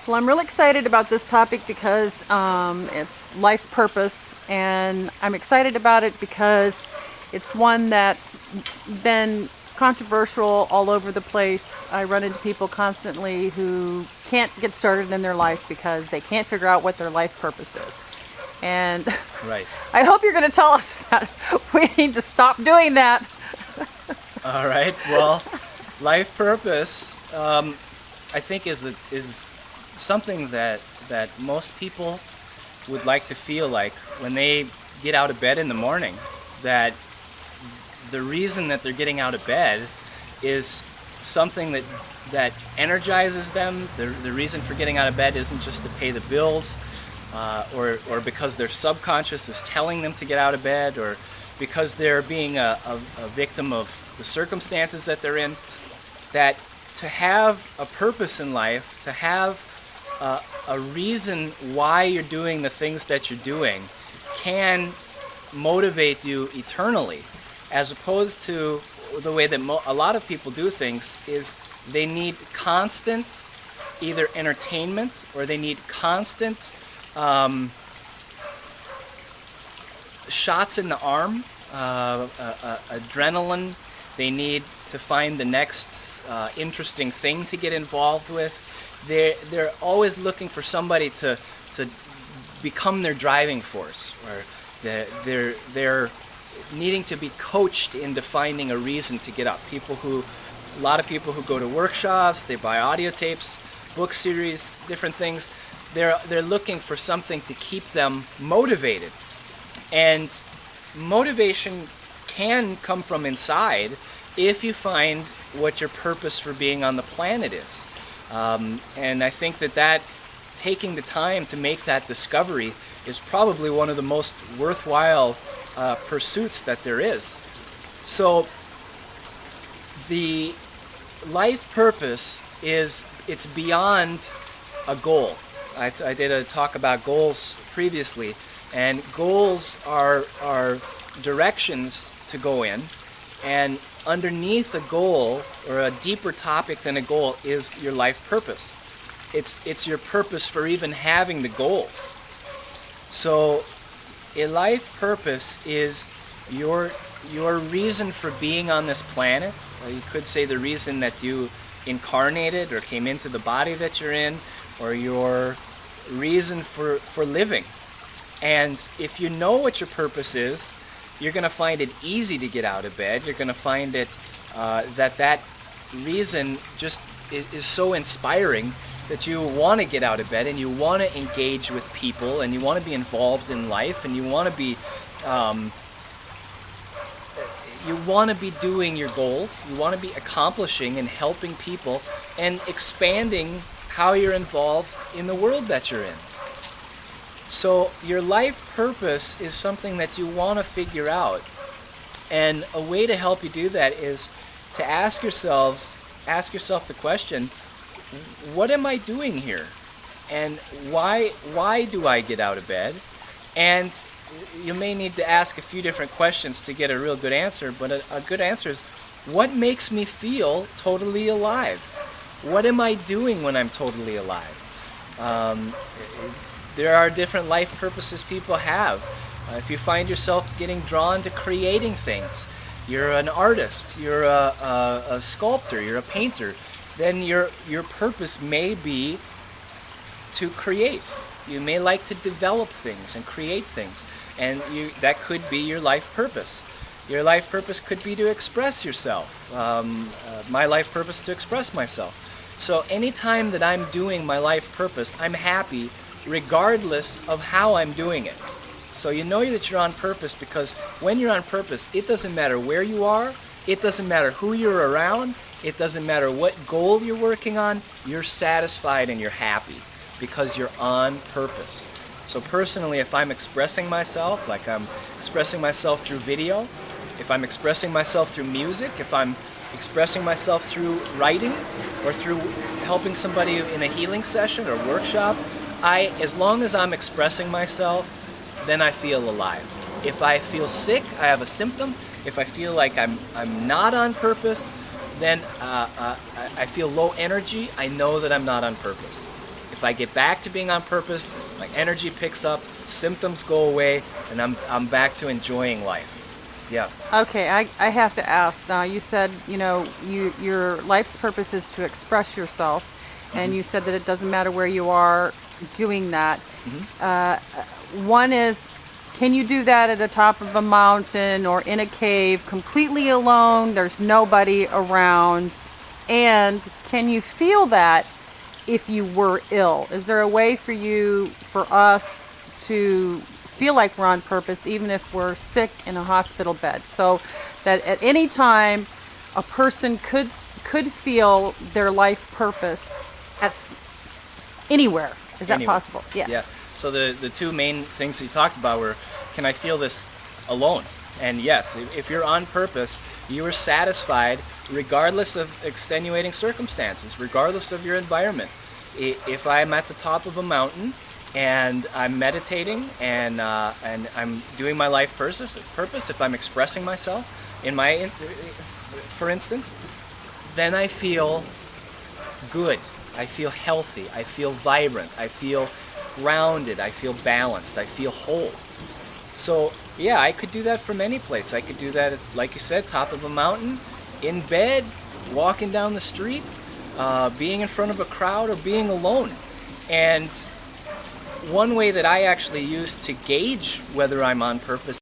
Well, I'm really excited about this topic because it's life purpose, and I'm excited about it because it's one that's been controversial all over the place. I run into people constantly who can't get started in their life because they can't figure out what their life purpose is. And Right. I hope you're going to tell us that we need to stop doing that. All right. Well, life purpose, I think, is something that most people would like to feel like when they get out of bed in the morning. That the reason that they're getting out of bed is something that energizes them. The reason for getting out of bed isn't just to pay the bills, or because their subconscious is telling them to get out of bed, or because they're being a victim of the circumstances that they're in. That to have a purpose in life, to have a reason why you're doing the things that you're doing, can motivate you eternally, as opposed to the way that a lot of people do things is they need constant either entertainment, or they need constant shots in the arm, adrenaline. They need to find the next interesting thing to get involved with. They're always looking for somebody to become their driving force, or they're needing to be coached into finding a reason to get up. A lot of people who go to workshops, they buy audio tapes, book series, different things. They're looking for something to keep them motivated, and motivation can come from inside if you find what your purpose for being on the planet is. And I think that taking the time to make that discovery is probably one of the most worthwhile pursuits that there is. So the life purpose it's beyond a goal. I did a talk about goals previously, and goals are directions to go in, and underneath a goal, or a deeper topic than a goal, is your life purpose. It's your purpose for even having the goals. So a life purpose is your reason for being on this planet. You could say the reason that you incarnated or came into the body that you're in, or your reason for living. And if you know what your purpose is, you're going to find it easy to get out of bed. You're going to find it that reason just is so inspiring that you want to get out of bed, and you want to engage with people, and you want to be involved in life, and you want to be doing your goals. You want to be accomplishing and helping people and expanding how you're involved in the world that you're in. So your life purpose is something that you want to figure out. And a way to help you do that is to ask yourself the question, what am I doing here? And why do I get out of bed? And you may need to ask a few different questions to get a real good answer, but a good answer is, what makes me feel totally alive? What am I doing when I'm totally alive? There are different life purposes people have. If you find yourself getting drawn to creating things, you're an artist, you're a sculptor, you're a painter, then your purpose may be to create. You may like to develop things and create things, and that could be your life purpose. Your life purpose could be to express yourself. My life purpose is to express myself. So anytime that I'm doing my life purpose, I'm happy regardless of how I'm doing it. So you know that you're on purpose, because when you're on purpose, it doesn't matter where you are, it doesn't matter who you're around, it doesn't matter what goal you're working on, you're satisfied and you're happy because you're on purpose. So personally, if I'm expressing myself, like I'm expressing myself through video, if I'm expressing myself through music, if I'm expressing myself through writing, or through helping somebody in a healing session or workshop, as long as I'm expressing myself, then I feel alive. If I feel sick, I have a symptom. If I feel like I'm not on purpose, then I feel low energy. I know that I'm not on purpose. If I get back to being on purpose, my energy picks up, symptoms go away, and I'm back to enjoying life. Yeah. Okay, I have to ask now. You said, your life's purpose is to express yourself, and you said that it doesn't matter where you are doing that. One is, can you do that at the top of a mountain or in a cave completely alone? There's nobody around. And can you feel that if you were ill? Is there a way for us to feel like we're on purpose even if we're sick in a hospital bed, so that at any time a person could feel their life purpose anywhere? Is that Anyway. possible? Yeah. Yeah. So the two main things you talked about were, can I feel this alone? And yes, if you're on purpose, you are satisfied regardless of extenuating circumstances, regardless of your environment. If I'm at the top of a mountain and I'm meditating and I'm doing my life purpose, if I'm expressing myself for instance, then I feel good. I feel healthy. I feel vibrant. I feel grounded. I feel balanced. I feel whole. So yeah, I could do that from any place. I could do that, like you said, top of a mountain, in bed, walking down the streets, being in front of a crowd, or being alone. And one way that I actually use to gauge whether I'm on purpose